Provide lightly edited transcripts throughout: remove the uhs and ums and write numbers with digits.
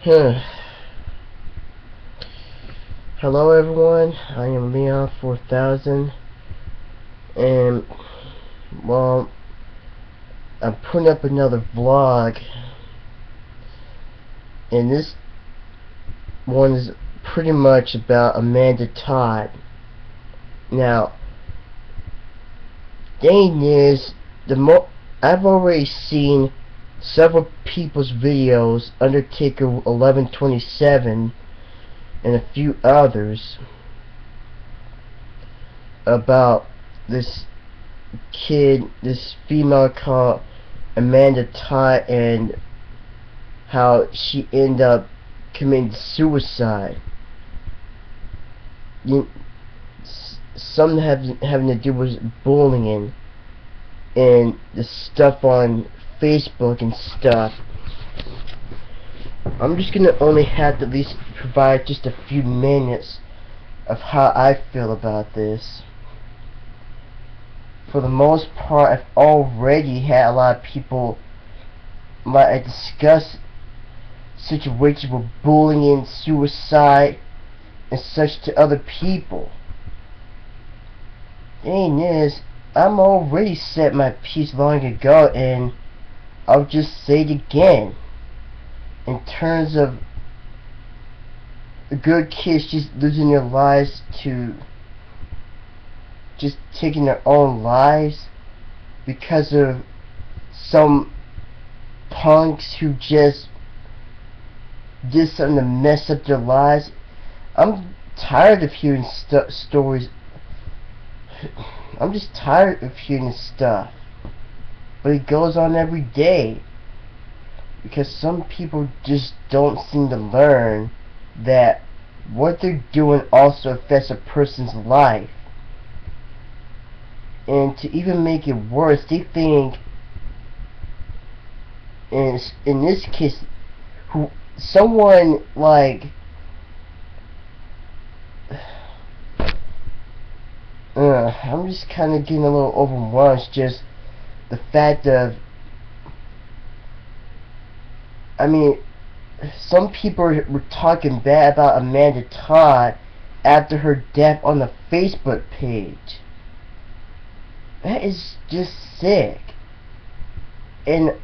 Hello everyone, I am Leon 4000, and well, I'm putting up another vlog, and this one is pretty much about Amanda Todd. Now, thing is, I've already seen several people's videos, Undertaker 1127 and a few others, about this female called Amanda Todd, and how she ended up committing suicide. Some having to do with bullying and the stuff on Facebook and stuff. I'm just gonna only have to at least provide just a few minutes of how I feel about this. For the most part, I've already had a lot of people I discuss situations with bullying, suicide, and such to other people. Thing is, I'm already said my piece long ago, and I'll just say it again. In terms of good kids just losing their lives to just taking their own lives because of some punks who just did something to mess up their lives. I'm tired of hearing stories. I'm just tired of hearing stuff, but it goes on every day because some people just don't seem to learn that what they're doing also affects a person's life. And to even make it worse, they think, in this case, someone like I'm just kind of getting a little overwhelmed. It's just the fact of, I mean, some people were talking bad about Amanda Todd after her death on the Facebook page. That is just sick. And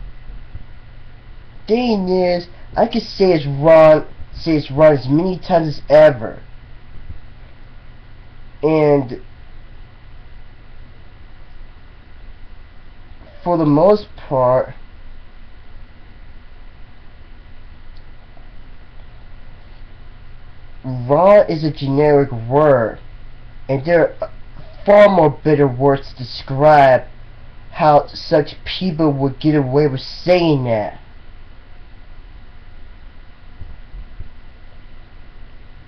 thing is, I could say it's wrong as many times as ever. And for the most part, wrong is a generic word, and there are far more better words to describe how such people would get away with saying that.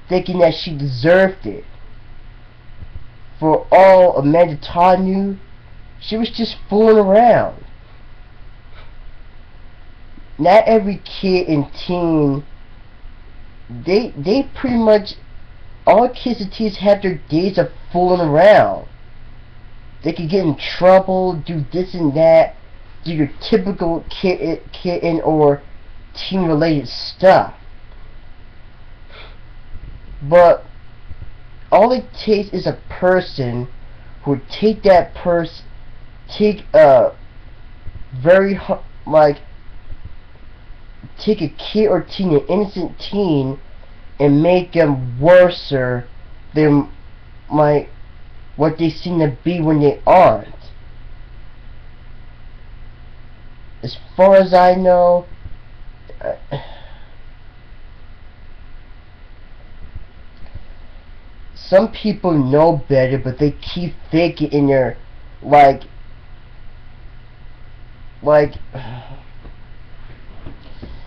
Thinking that she deserved it. For all Amanda Todd knew, she was just fooling around. Not every kid and teen, they pretty much, all kids and teens have their days of fooling around. They could get in trouble, do this and that, do your typical kid or teen related stuff. But all it takes is a person who would take a take a kid or teen, an innocent teen, and make them worser than what they seem to be when they aren't. As far as I know, some people know better, but they keep thinking in their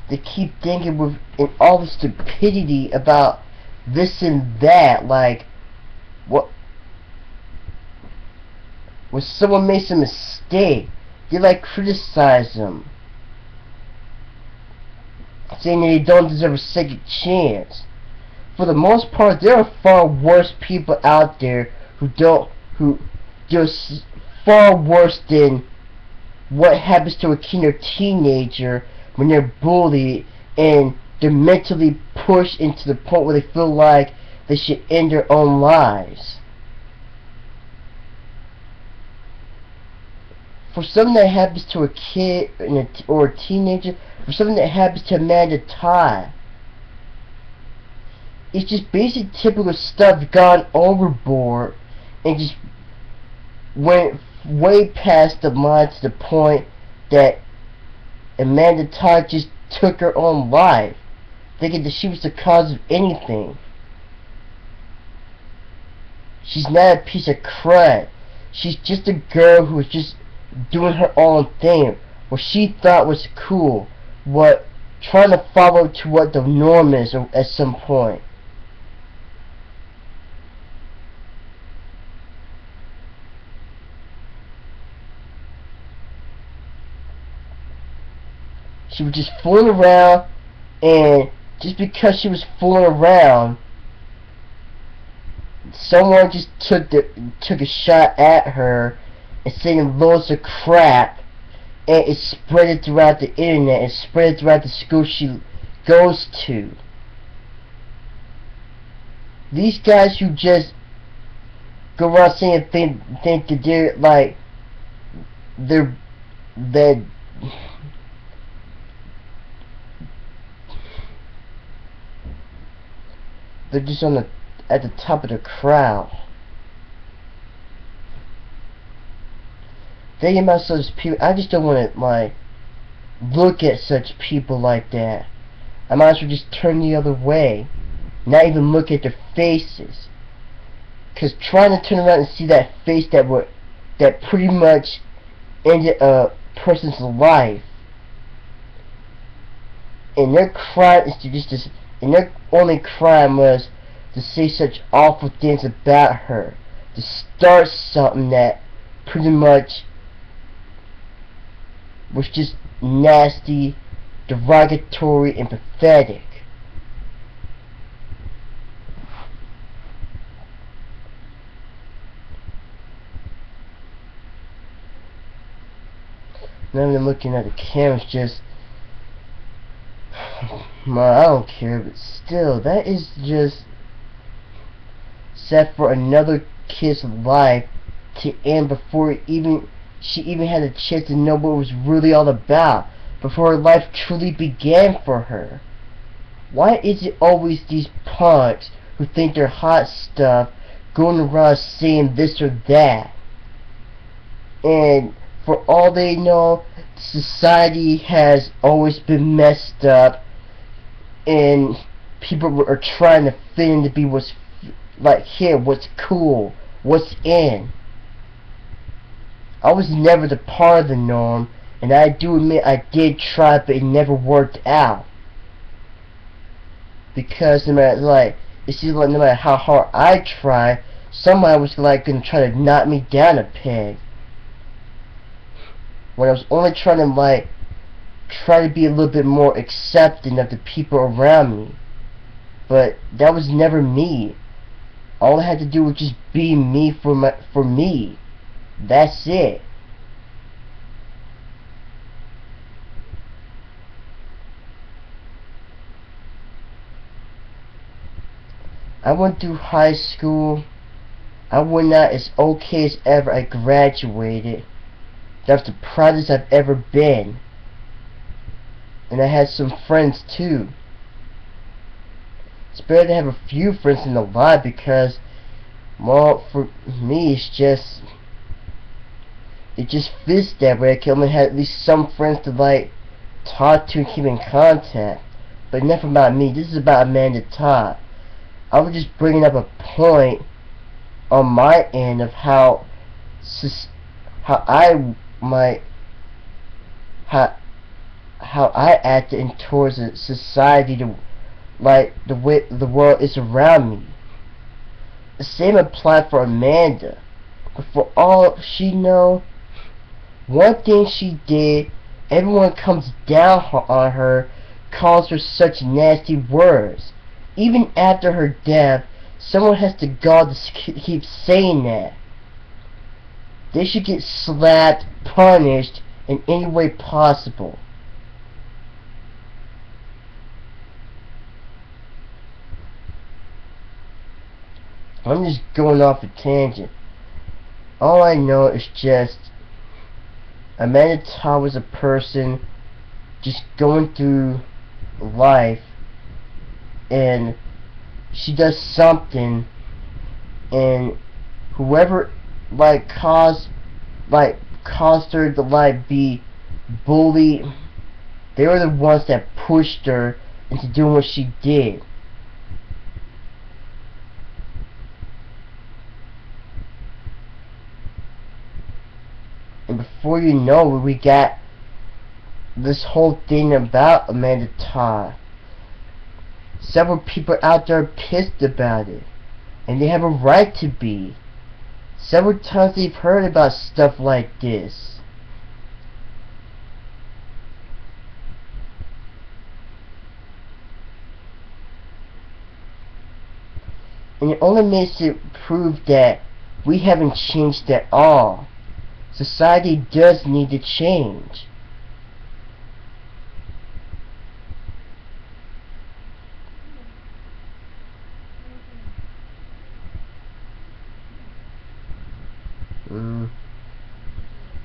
they keep thinking in all the stupidity about this and that. Like, when someone makes a mistake, they criticize them, saying that they don't deserve a second chance. For the most part, there are far worse people out there who just far worse than what happens to a kid or teenager when they're bullied and they're mentally pushed into the point where they feel like they should end their own lives. For something that happens to a kid or a teenager, for something that happens to Amanda Todd, it's just basic typical stuff gone overboard and just went way past the line to the point that Amanda Todd just took her own life, thinking that she was the cause of anything. She's not a piece of crud. She's just a girl who was just doing her own thing, what she thought was cool, what trying to follow to what the norm is at some point. She was just fooling around, and just because she was fooling around, someone just took a shot at her and saying loads of crap, and it spread it throughout the internet and spread it throughout the school she goes to. These guys who just go around saying think that they're like they're just at the top of the crowd. Thinking about such people, I just don't want to like look at such people like that. I might as well just turn the other way, not even look at their faces. Cause trying to turn around and see that face that pretty much ended a person's life, and their crime is to and their only crime was to say such awful things about her, to start something that pretty much was just nasty, derogatory, and pathetic. Not even looking at the cameras, just I don't care, but still, that is just set for another kid's life to end before she even had a chance to know what it was really all about, before her life truly began for her. Why is it always these punks who think they're hot stuff going around saying this or that? And for all they know, society has always been messed up, and people are trying to fit in to be what's like here, what's cool, what's in. I was never the part of the norm, and I do admit I did try, but it never worked out. Because no matter it seems like no matter how hard I try, somebody was like gonna try to knock me down a peg. When I was only trying to try to be a little bit more accepting of the people around me. But that was never me. All I had to do was just be me for me. That's it. I went through high school. I went out as okay as ever. I graduated. That was the proudest I've ever been. And I had some friends too. It's better to have a few friends than a lot, because, well, for me, it just fits that way. I can only have at least some friends to talk to and keep in contact. But enough about me. This is about Amanda Todd. I was just bringing up a point on my end of how I acted in towards a society the way the world is around me. The same applied for Amanda. But for all she know, one thing she did, everyone comes down on her, calls her such nasty words. Even after her death, someone has the gall to keep saying that. They should get slapped, punished, in any way possible. I'm just going off a tangent. All I know is just Amanda Todd was a person just going through life, and she does something, and whoever caused her to be bullied, they were the ones that pushed her into doing what she did. And before you know it, we got this whole thing about Amanda Todd. Several people out there are pissed about it, and they have a right to be. Several times they've heard about stuff like this. And it only makes it prove that we haven't changed at all. Society does need to change.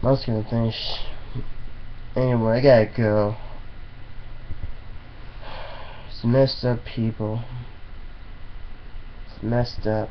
I was gonna finish. Anyway, I gotta go. It's messed up, people. It's messed up.